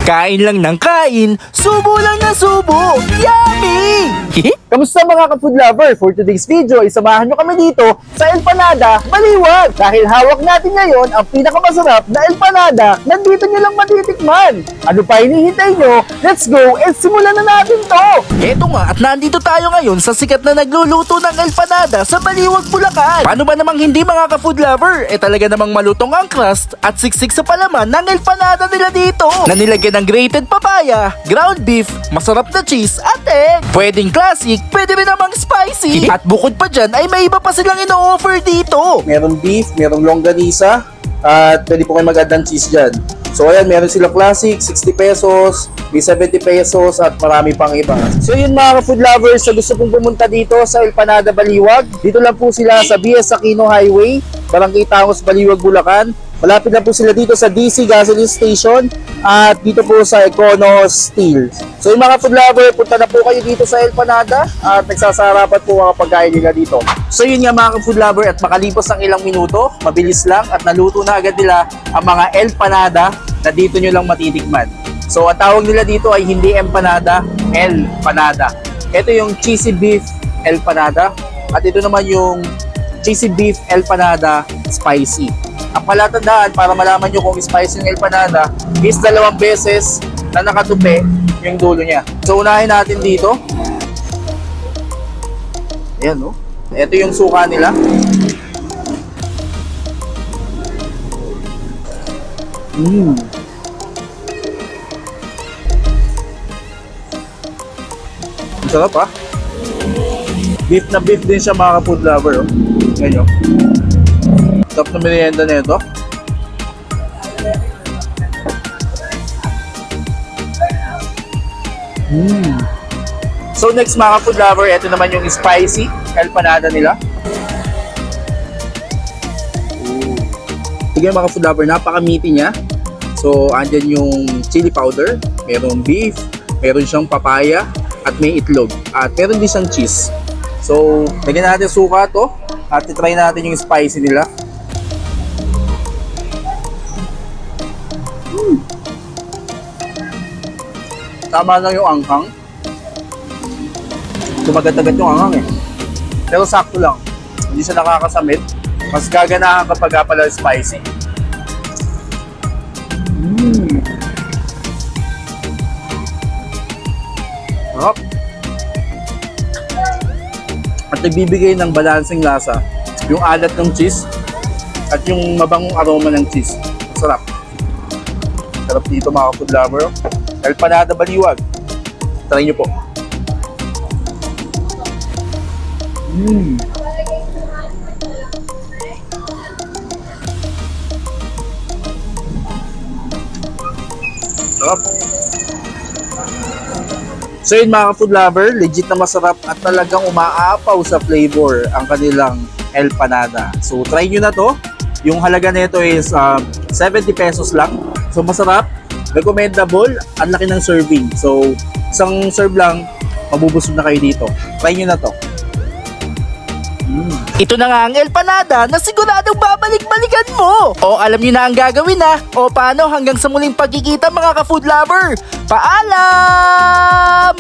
Kain lang ng kain, subo lang na subo. Yummy! Kamusta mga ka-food lover? For today's video, isamahan nyo kami dito sa Empanada Baliwag. Dahil hawak natin ngayon ang pinakamasarap na empanada na dito nyo lang matitikman. Ano pa hinihintay nyo? Let's go and simulan na natin to! Eto nga at nandito tayo ngayon sa sikat na nagluluto ng empanada sa Baliwag, Bulacan. Paano ba namang hindi mga ka-food lover? Talaga namang malutong ang crust at siksik sa palaman ng empanada nila dito. Na nilagyan ng grated papaya, ground beef, masarap na cheese at egg. Pwedeng classic, pwede rin namang spicy. At bukod pa dyan ay may iba pa silang ino-offer dito. Merong beef, merong longganisa, at pwede po kayo mag-add ng cheese dyan. So ayan, meron sila classic, 60 pesos, may 70 pesos at marami pang iba. So yun mga ka-food lovers, sa gusto pong pumunta dito sa Empanada Baliwag, dito lang po sila sa BS Aquino Highway, Barangay Tangos, Baliwag, Bulacan. Malapit na po sila dito sa DC Gasoline Station at dito po sa Econo Steel. So yung mga food lover, punta na po kayo dito sa Empanada at nagsasarapan po ang pagkain nila dito. So yun nga mga food lover, at makalipas ang ilang minuto, mabilis lang at naluto na agad nila ang mga empanada na dito nyo lang matitikman. So ang tawag nila dito ay hindi empanada, empanada. Ito yung cheesy beef empanada at ito naman yung cheesy beef empanada spicy. Ang palatandaan para malaman nyo kung spicy yung empanada is 2 beses na nakatupi yung dulo niya. So unahin natin dito. Ayan, no? Ito yung suka nila. Ang sarap, ha? Beef na beef din siya mga ka-food lover, oh. Ngayon, sarap na merienda na ito. So next mga food lover, ito naman yung spicy empanada nila. Sige mga food lover, napaka-meaty niya. So andyan yung chili powder, merong beef, meron siyang papaya, at may itlog. At meron din siyang cheese. So lagyan natin suka to at try natin yung spicy nila. Tama lang yung anghang. Tumagat-agat yung anghang eh. Pero sakto lang. Hindi siya nakakasamit. Mas gaganahan kapag pala spicy. Sarap. At nagbibigay ng balancing lasa yung alat ng cheese at yung mabangong aroma ng cheese. Sarap. Sarap dito mga food lover. Empanada Baliwag. Try nyo po. Sarap. So yun mga food lover, legit na masarap at talagang umaapaw sa flavor ang kanilang empanada. So try nyo na to. Yung halaga nito is 70 pesos lang. So masarap. Recommendable, ang laki ng serving. So, isang serve lang, mabubusog na kayo dito. Try nyo na to. Ito na nga ang empanada na siguradong babalik-balikan mo. O alam nyo na ang gagawin na. O paano hanggang sa muling pagkikita mga ka-food lover. Paalam!